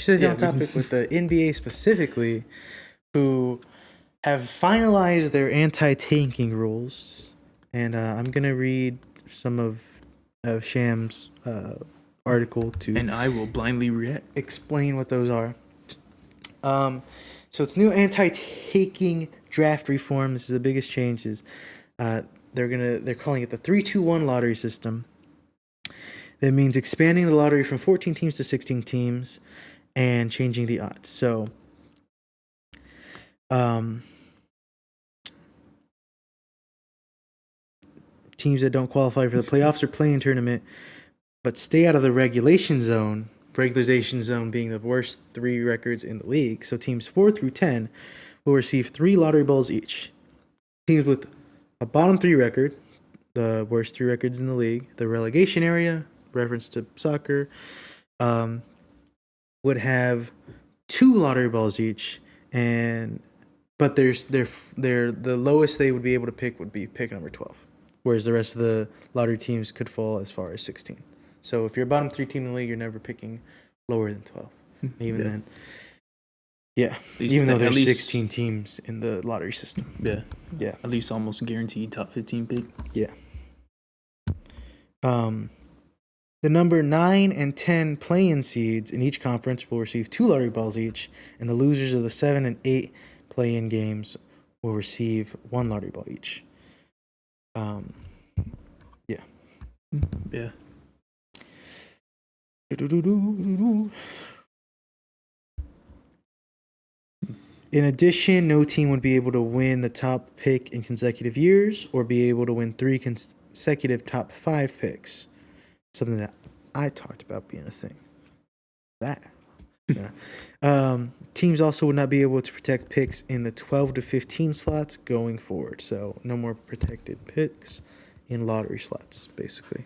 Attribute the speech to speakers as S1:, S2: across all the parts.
S1: stay
S2: Yeah,
S1: on topic with the NBA specifically, who have finalized their anti-tanking rules, and I'm gonna read some of Sham's article to
S2: and I will blindly react.
S1: explain what those are. So it's new anti-taking draft reform. This is the biggest change. Is they're calling it the 3-2-1 lottery system. That means expanding the lottery from 14 teams to 16 teams and changing the odds. So, teams that don't qualify for the playoffs or play-in tournament but stay out of the regulation zone being the worst 3 records in the league. So teams 4 through 10 will receive 3 lottery balls each. Teams with a bottom 3 record, the worst 3 records in the league, the relegation area, reference to soccer, would have 2 lottery balls each, but the lowest they would be able to pick would be pick number 12, whereas the rest of the lottery teams could fall as far as 16. So if you're a bottom 3 team in the league, you're never picking lower than 12. Even then, yeah. Even though there's 16 teams in the lottery system.
S2: Yeah.
S1: Yeah.
S2: At least almost guaranteed top 15 pick.
S1: Yeah. The number 9 and 10 play-in seeds in each conference will receive 2 lottery balls each, and the losers of the 7 and 8 play-in games will receive 1 lottery ball each. Yeah.
S2: Yeah.
S1: In addition, no team would be able to win the top pick in consecutive years or be able to win 3 consecutive top 5 picks. Something that I talked about being a thing. Teams also would not be able to protect picks in the 12 to 15 slots going forward. So no more protected picks in lottery slots, basically.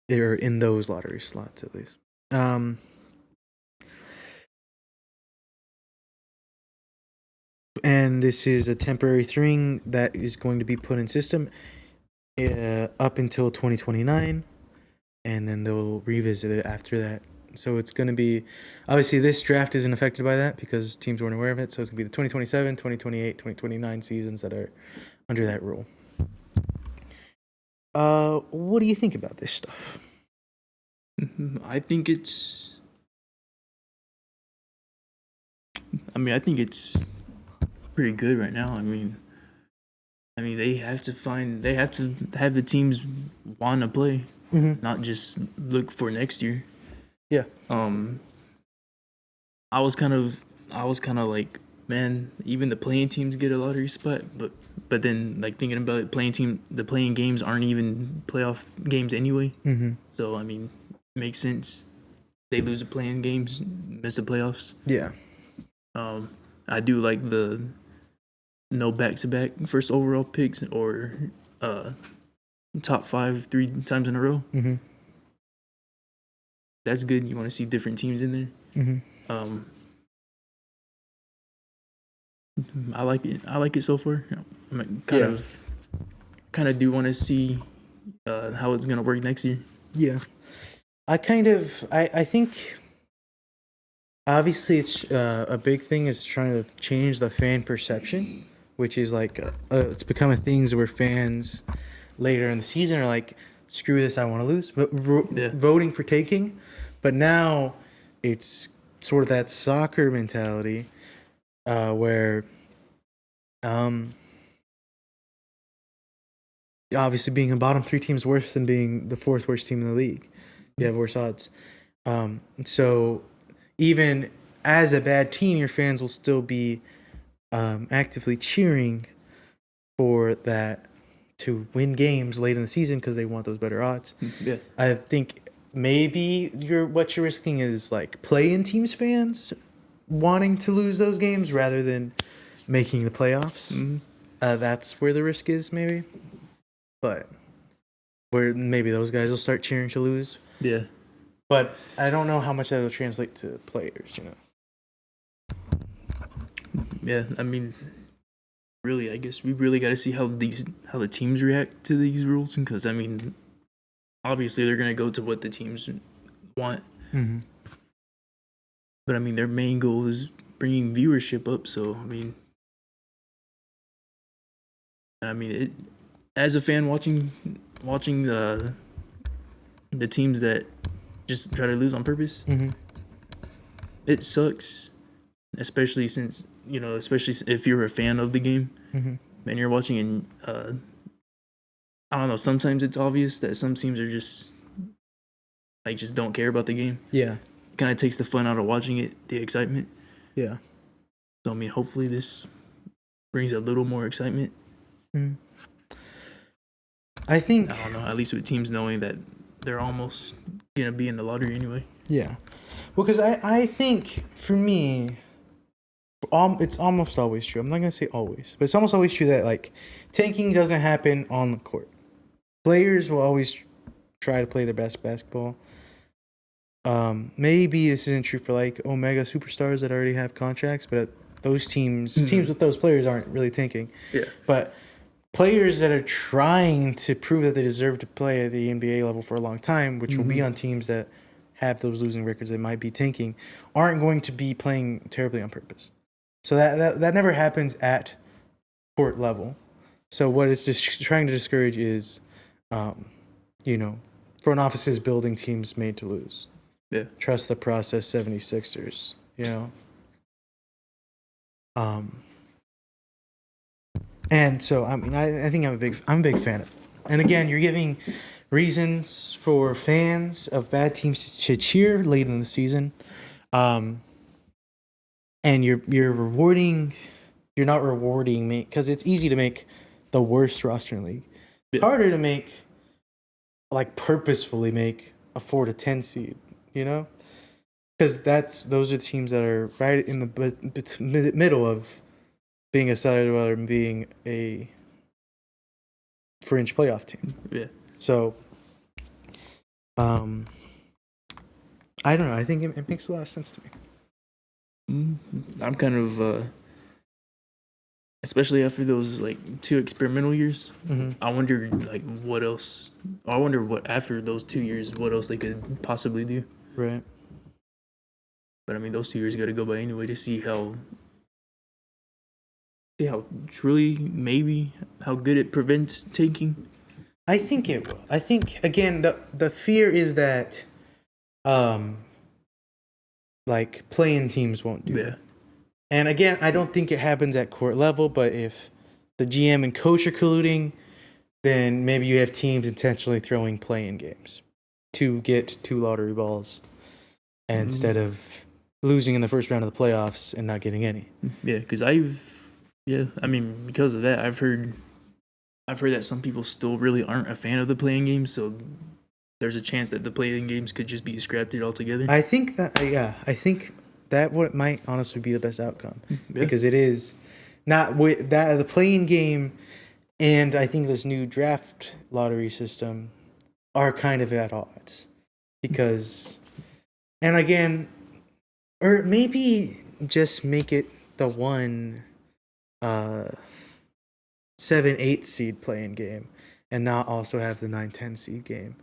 S1: They're in those lottery slots at least. And this is a temporary thing that is going to be put in system up until 2029, and then they'll revisit it after that. So it's going to be, obviously this draft isn't affected by that because teams weren't aware of it. So it's going to be the 2027, 2028, 2029 seasons that are under that rule. What do you think about this stuff?
S2: I think it's pretty good right now. I mean, they have to have the teams want to play, not just look for next year.
S1: Yeah.
S2: I was kind of like, man, even the playing teams get a lottery spot, but then like thinking about it, the playing games aren't even playoff games anyway. So I mean, it makes sense. They lose the playing games, miss the playoffs.
S1: Yeah.
S2: I do like the no back-to-back first overall picks or top 5 3 times in a row. That's good. You want to see different teams in there. I like it so far. Kind of do want to see how it's gonna work next year.
S1: Yeah, I think obviously it's a big thing is trying to change the fan perception, which is like it's become a thing where fans later in the season are like, screw this, I want to lose, but voting for taking. But now it's sort of that soccer mentality where obviously being a bottom 3 team is worse than being the 4th worst team in the league. You have worse odds. So even as a bad team, your fans will still be actively cheering for that to win games late in the season because they want those better odds.
S2: Yeah.
S1: I think maybe what you're risking is like play-in teams fans wanting to lose those games rather than making the playoffs. That's where the risk is, maybe. But where maybe those guys will start cheering to lose.
S2: Yeah.
S1: But I don't know how much that will translate to players,
S2: Yeah, I mean, really, I guess we really got to see how the teams react to these rules, because I mean, obviously they're gonna go to what the teams want.
S1: Mm-hmm.
S2: But I mean, their main goal is bringing viewership up. So it, as a fan watching the teams that just try to lose on purpose,
S1: Mm-hmm.
S2: it sucks. Especially especially if you're a fan of the game
S1: Mm-hmm.
S2: and you're watching, and I don't know. Sometimes it's obvious that some teams are just don't care about the game.
S1: Yeah.
S2: Kind of takes the fun out of watching it, the excitement.
S1: Yeah.
S2: So I mean, hopefully this brings a little more excitement.
S1: Mm. I think.
S2: I don't know. At least with teams knowing that they're almost gonna be in the lottery anyway.
S1: Yeah. Well, because I think for me, it's almost always true. I'm not gonna say always, but it's almost always true that like tanking doesn't happen on the court. Players will always try to play their best basketball. Maybe this isn't true for like Omega superstars that already have contracts, but those teams with those players aren't really tanking.
S2: Yeah.
S1: But players that are trying to prove that they deserve to play at the NBA level for a long time, which will be on teams that have those losing records that might be tanking, aren't going to be playing terribly on purpose. So that never happens at court level. So what it's just trying to discourage is, front offices building teams made to lose.
S2: Yeah.
S1: Trust the process 76ers, And so I mean I think I'm a big fan of it. And again, you're giving reasons for fans of bad teams to cheer late in the season. And you're not rewarding me because it's easy to make the worst roster in the league. It's harder to make, like, purposefully make a 4 to 10 seed, because those are teams that are right in the middle of being a salary dweller and being a fringe playoff team.
S2: Yeah.
S1: So, I don't know. I think it makes a lot of sense to me.
S2: I'm kind of, especially after those like 2 experimental years. I wonder what else. I wonder what after those 2 years, what else they could possibly do.
S1: Right.
S2: But I mean, those 2 years got to go by anyway to see how truly maybe how good it prevents tanking.
S1: I think it will. I think again the fear is that, like playing teams won't do that. And again, I don't think it happens at court level, but if the GM and coach are colluding, then maybe you have teams intentionally throwing play-in games to get 2 lottery balls instead of losing in the first round of the playoffs and not getting any.
S2: Yeah, because because of that, I've heard that some people still really aren't a fan of the play-in games, so there's a chance that the play-in games could just be scrapped altogether.
S1: I think that what might honestly be the best outcome, because it is not with that the play-in game, and I think this new draft lottery system are kind of at odds, because, and again, or maybe just make it the 7-8 seed play-in game, and not also have the 9-10 seed game.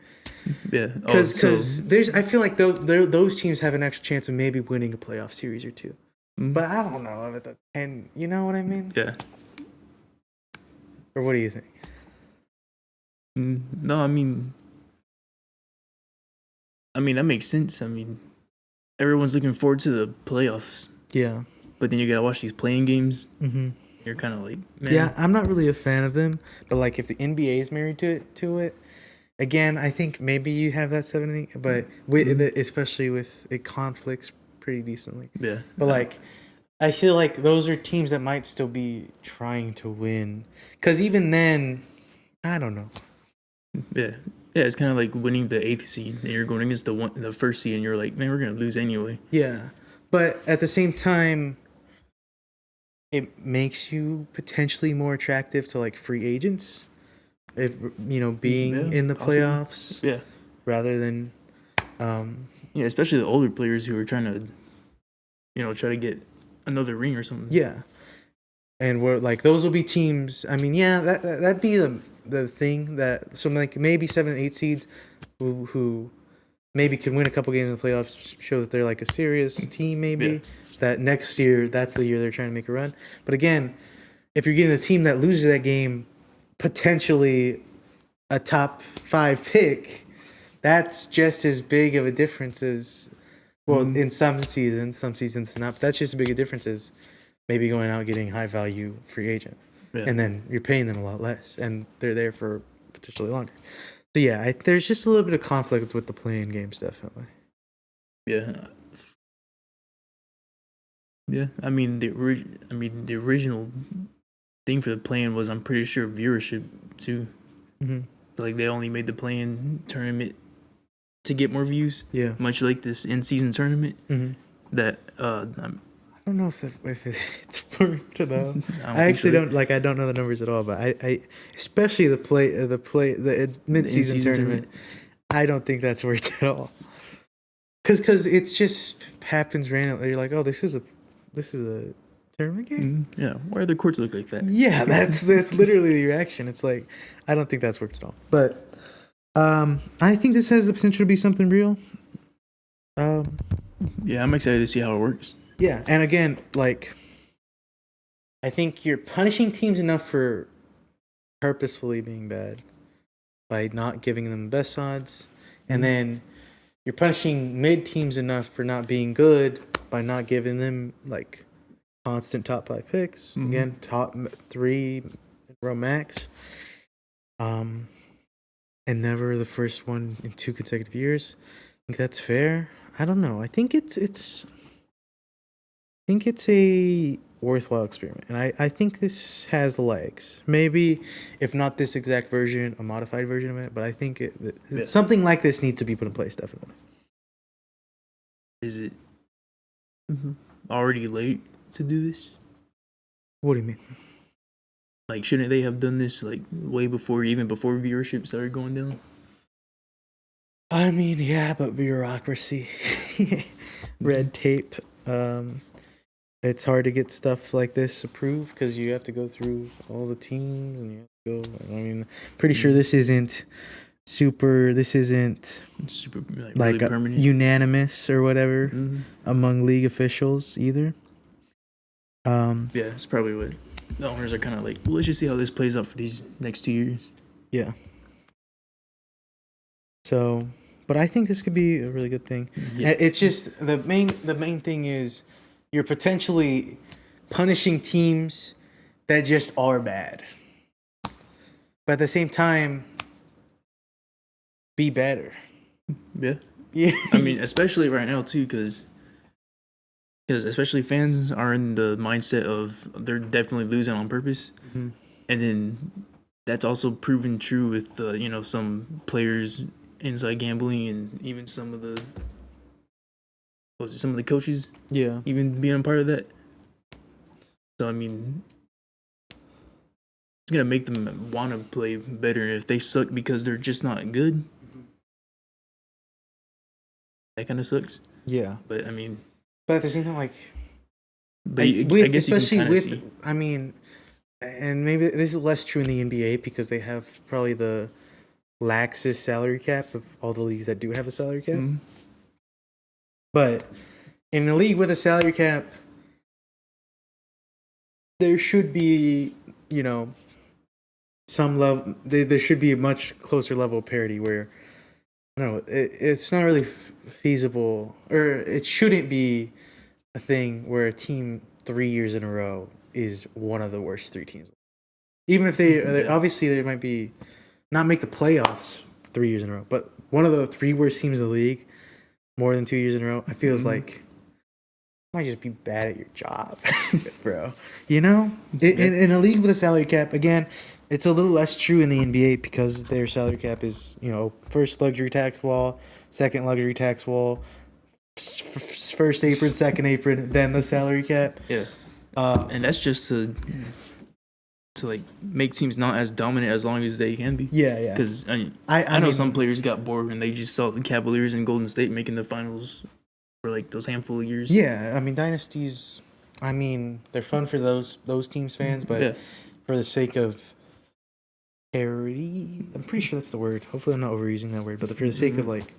S2: Yeah,
S1: because I feel like those teams have an extra chance of maybe winning a playoff series or 2. But I don't know about that. And you know what I mean?
S2: Yeah.
S1: Or what do you think?
S2: No, I mean that makes sense. I mean, everyone's looking forward to the playoffs. Yeah. But then you gotta watch these play-in games. You're kind of like, man.
S1: Yeah, I'm not really a fan of them. But like, if the NBA is married to it, again, I think maybe you have that 7-8, but especially with it conflicts pretty decently.
S2: Yeah.
S1: But like, I feel like those are teams that might still be trying to win, because even then, I don't know.
S2: Yeah. Yeah, it's kind of like winning the 8th seed, and you're going against the first seed, and you're like, man, we're gonna lose anyway.
S1: Yeah, but at the same time, it makes you potentially more attractive to like free agents, if being in the playoffs.
S2: Yeah,
S1: rather than,
S2: especially the older players who are trying to, try to get another ring or something.
S1: Yeah, and we're like, those will be teams. I mean, yeah, that'd be the thing that, so like maybe 7-8 seeds who maybe can win a couple games in the playoffs, show that they're like a serious team. Maybe
S2: Yeah.
S1: that next year, that's the year they're trying to make a run. But again, if you're getting a team that loses that game, potentially a top 5 pick, that's just as big of a difference as well in some seasons it's not. But that's just as big a difference as maybe going out getting high value free agent,
S2: Yeah.
S1: and then you're paying them a lot less, and they're there for potentially longer. So yeah, there's just a little bit of conflict with the playing games, definitely.
S2: Yeah. Yeah. I mean the original thing for the plan was, I'm pretty sure, viewership too.
S1: Mm-hmm.
S2: Like they only made the play-in tournament to get more views.
S1: Yeah.
S2: Much like this in-season tournament.
S1: Mm-hmm.
S2: That
S1: I don't know if it's worked at all. I
S2: think
S1: actually
S2: so.
S1: I don't know the numbers at all, but I especially the mid-season
S2: in-season
S1: tournament, I don't think that's worked at all. Cause it's just happens randomly. You're like, oh, this is a tournament game.
S2: Yeah. Why are the courts look like that?
S1: Yeah, that's literally the reaction. It's like, I don't think that's worked at all. But I think this has the potential to be something real.
S2: Yeah, I'm excited to see how it works.
S1: Yeah, and again, like, I think you're punishing teams enough for purposefully being bad by not giving them the best odds, and then you're punishing mid teams enough for not being good by not giving them like constant top 5 picks. Again, top 3 in row max. And never the first one in 2 consecutive years. I think that's fair. I don't know. I think it's a worthwhile experiment, and I think this has legs. Maybe, if not this exact version, a modified version of it. But I think something like this needs to be put in place. Definitely.
S2: Is it already late to do this?
S1: What do you mean?
S2: Like, shouldn't they have done this like way before, even before viewership started going down?
S1: I mean, yeah, but bureaucracy, red tape. It's hard to get stuff like this approved because you have to go through all the teams and you have to go. I mean, pretty sure this isn't super. This isn't
S2: Super
S1: like
S2: really permanent.
S1: unanimous or whatever among league officials either.
S2: Yeah, it's probably what the owners are kind of like. Well, let's just see how this plays out for these next 2 years.
S1: Yeah. So, but I think this could be a really good thing.
S2: Yeah.
S1: It's just the main thing is you're potentially punishing teams that just are bad. But at the same time, be better.
S2: Yeah.
S1: Yeah.
S2: I mean, especially right now too, because especially fans are in the mindset of they're definitely losing on purpose, and then that's also proven true with some players inside gambling, and even some of the coaches
S1: Yeah.
S2: even being a part of that. So I mean, it's gonna make them want to play better. If they suck because they're just not good, that kind of sucks.
S1: Yeah.
S2: But I mean,
S1: But at the same time, like,
S2: I guess
S1: especially
S2: you can
S1: with,
S2: see.
S1: I mean, and maybe this is less true in the NBA because they have probably the laxest salary cap of all the leagues that do have a salary cap. But in a league with a salary cap, there should be, some level. There should be a much closer level of parity where, I don't know, it's not really feasible, or it shouldn't be a thing where a team 3 years in a row is one of the worst 3 teams. Even if they obviously they might be not make the playoffs 3 years in a row, but one of the 3 worst teams in the league more than 2 years in a row, I feels like you might just be bad at your job, bro. In a league with a salary cap, again, it's a little less true in the NBA because their salary cap is, first luxury tax wall, second luxury tax wall, first apron, second apron, then the salary cap.
S2: Yeah. And that's just to like make teams not as dominant as long as they can be.
S1: Yeah, yeah.
S2: Because I know
S1: mean,
S2: some players got bored and they just saw the Cavaliers and Golden State making the finals for like those handful of years.
S1: Yeah, I mean dynasties. I mean they're fun for those teams fans, but for the sake of parity, I'm pretty sure that's the word. Hopefully, I'm not overusing that word, but for the sake of like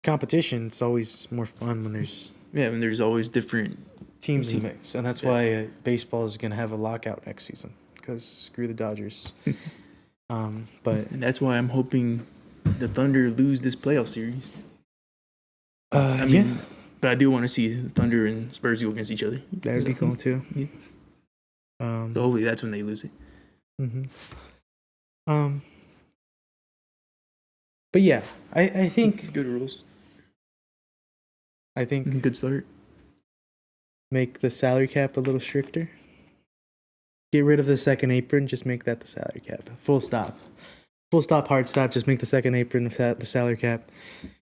S1: competition, it's always more fun when there's
S2: and there's always different.
S1: teams to mix, and that's why baseball is gonna have a lockout next season because screw the Dodgers. But
S2: And that's why I'm hoping the Thunder lose this playoff series. I mean, but I do want to see the Thunder and Spurs go against each other.
S1: that would be cool too.
S2: Yeah. So hopefully that's when they lose it.
S1: But yeah, I think
S2: Good rules.
S1: I think
S2: Good start.
S1: make the salary cap a little stricter. Get rid of the second apron. Just make that the salary cap. Full stop. Full stop. Hard stop. Just make the second apron the salary cap.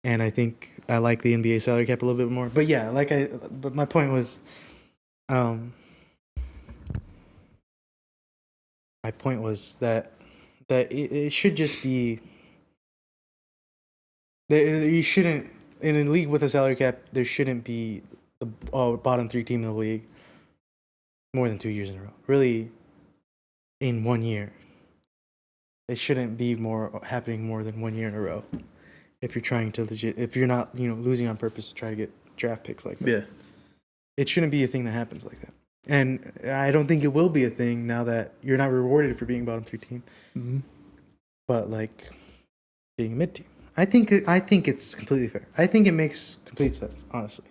S1: And I think I like the NBA salary cap a little bit more. But yeah, but my point was, my point was that it should just be that you shouldn't in a league with a salary cap. There shouldn't be the bottom 3 team in the league more than 2 years in a row. Really, in 1 year, it shouldn't be happening more than 1 year in a row. If you're trying to if you're not losing on purpose to try to get draft picks like that.
S2: Yeah.
S1: It shouldn't be a thing that happens like that. And I don't think it will be a thing now that you're not rewarded for being bottom 3 team.
S2: Mm-hmm.
S1: But like being a mid team. I think it's completely fair. I think it makes complete sense, honestly.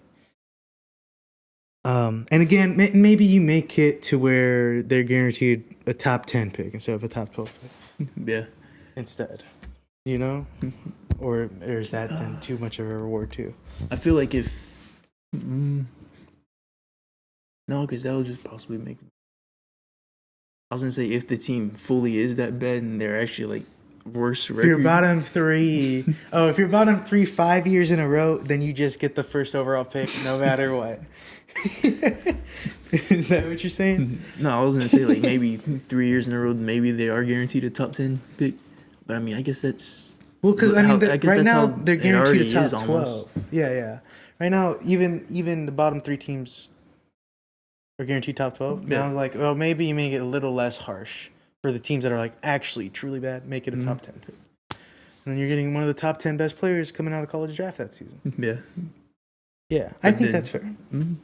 S1: And again, maybe you make it to where they're guaranteed a top 10 pick instead of a top 12 pick.
S2: Yeah.
S1: Instead. Or is that then too much of a reward too?
S2: I feel like if no, because that would just possibly make. I was gonna say if the team fully is that bad and they're actually like worse record.
S1: If you're bottom 3, if you're bottom 3 5 years in a row, then you just get the first overall pick no matter what. Is that what you're saying?
S2: No, I was gonna say like maybe 3 years in a row, maybe they are guaranteed a top 10 pick. But I mean, I guess that's.
S1: Well, because I mean, right now they're guaranteed a top 12.
S2: Almost.
S1: Yeah. Right now, even the bottom 3 teams are guaranteed top 12.
S2: Yeah.
S1: Now, like, well, maybe you make it a little less harsh for the teams that are like actually truly bad. Make it a top 10 pick. And then you're getting one of the top 10 best players coming out of the college draft that season.
S2: Yeah.
S1: Yeah, I think that's fair.
S2: Mm-hmm.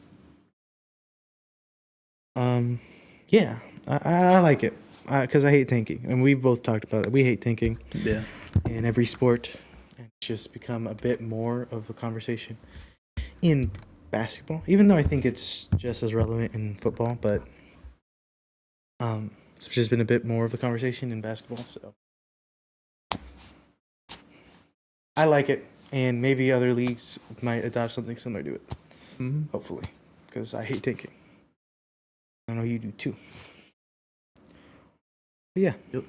S1: Yeah, I like it because I hate tanking, and we've both talked about it. We hate tanking.
S2: Yeah.
S1: In every sport, and it's just become a bit more of a conversation in basketball, even though I think it's just as relevant in football, but it's just been a bit more of a conversation in basketball, so I like it, and maybe other leagues might adopt something similar to it, hopefully, because I hate tanking. I know you do too. But yeah.
S2: Yep.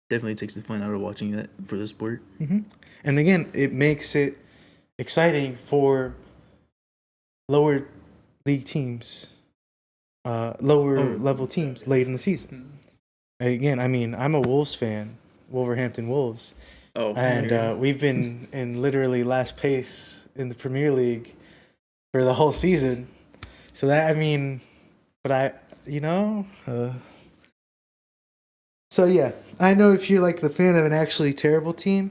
S2: Definitely takes the fun out of watching that for the sport.
S1: Mm-hmm. And again, it makes it exciting for lower league teams, lower level teams late in the season. Again, I mean, I'm a Wolves fan, Wolverhampton Wolves. And we've been in literally last place in the Premier League for the whole season. So that, I mean, but so yeah, I know if you're like the fan of an actually terrible team,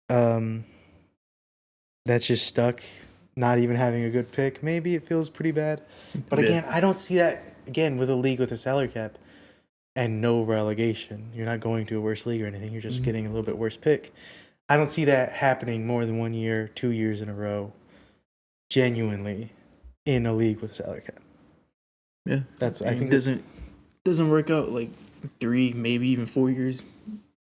S1: that's just stuck, not even having a good pick, maybe it feels pretty bad. But again, I don't see that again with a league with a salary cap and no relegation. You're not going to a worse league or anything. You're just getting a little bit worse pick. I don't see that happening more than 1 year, 2 years in a row, genuinely, in a league with a salary cap.
S2: Yeah,
S1: I think
S2: it doesn't work out like 3, maybe even 4 years.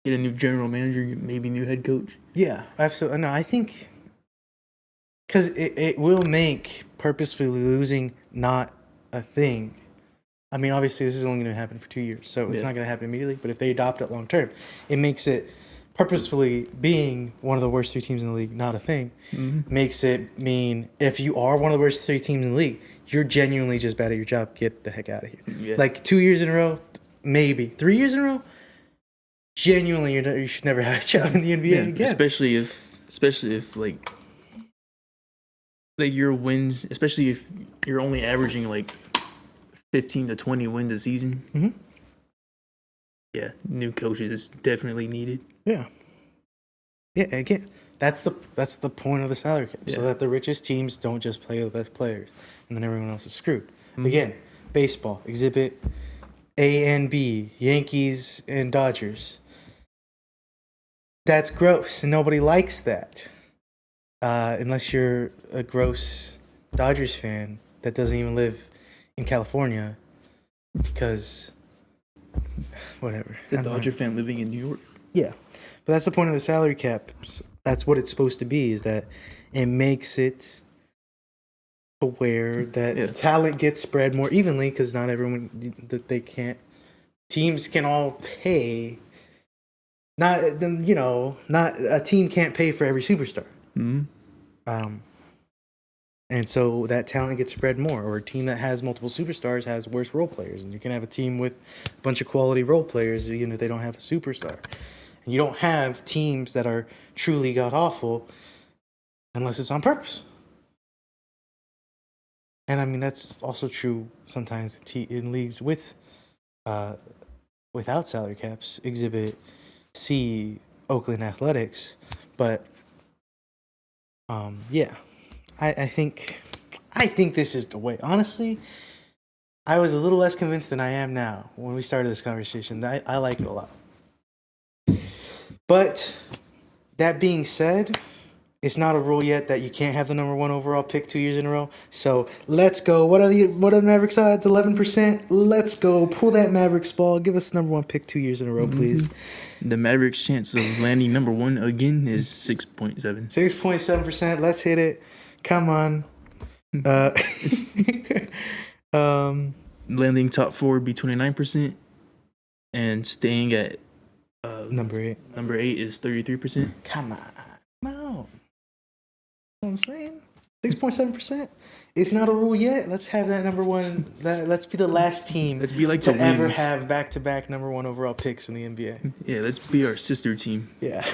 S2: Get a new general manager, maybe new head coach.
S1: Yeah, absolutely. No, I think because it will make purposefully losing not a thing. I mean, obviously, this is only going to happen for 2 years, so it's not going to happen immediately. But if they adopt it long term, it makes it purposefully being one of the worst 3 teams in the league not a thing. Makes it mean if you are one of the worst 3 teams in the league, you're genuinely just bad at your job. Get the heck out of here.
S2: Yeah.
S1: Like 2 years in a row, maybe 3 years in a row. Genuinely, you should never have a job in the NBA again.
S2: Especially if like your wins, especially if you're only averaging like 15 to 20 wins a season. Yeah, new coaches is definitely needed.
S1: Yeah. Again, That's the point of the salary cap, so
S2: Yeah.
S1: that the richest teams don't just play the best players, and then everyone else is screwed.
S2: Mm-hmm.
S1: Again, baseball exhibit A and B, Yankees and Dodgers. That's gross, and nobody likes that, unless you're a gross Dodgers fan that doesn't even live in California, because whatever.
S2: The
S1: I'm not-
S2: Dodger fan living in New York.
S1: Yeah, but that's the point of the salary cap. That's what it's supposed to be. Is that it makes it aware that
S2: Yeah.
S1: talent gets spread more evenly because not everyone that they can't. Teams can all pay. Not a team can't pay for every superstar.
S2: Mm-hmm.
S1: And so that talent gets spread more. Or a team that has multiple superstars has worse role players, and you can have a team with a bunch of quality role players, even if they don't have a superstar. And you don't have teams that are truly god awful unless it's on purpose. And I mean that's also true sometimes in leagues with without salary caps. Exhibit C, Oakland Athletics, but yeah, I think this is the way. Honestly, I was a little less convinced than I am now when we started this conversation. I like it a lot. But that being said, it's not a rule yet that you can't have the number 1 overall pick 2 years in a row. So let's go. What are the Mavericks odds? 11%. Let's go. Pull that Mavericks ball. Give us number 1 pick 2 years in a row, please.
S2: The Mavericks' chance of landing number 1 again is 6.7.
S1: 6.7%. Let's hit it. Come on.
S2: Landing top 4 would be 29%, and staying at
S1: Number 8.
S2: number 8 is 33%.
S1: Come on. No. You know what I'm saying? 6.7%. It's not a rule yet. Let's have that number 1. Let's be the last team
S2: Let's be like
S1: to
S2: the
S1: ever
S2: Wings.
S1: have back-to-back number 1 overall picks in the NBA.
S2: Yeah, let's be our sister team.
S1: Yeah.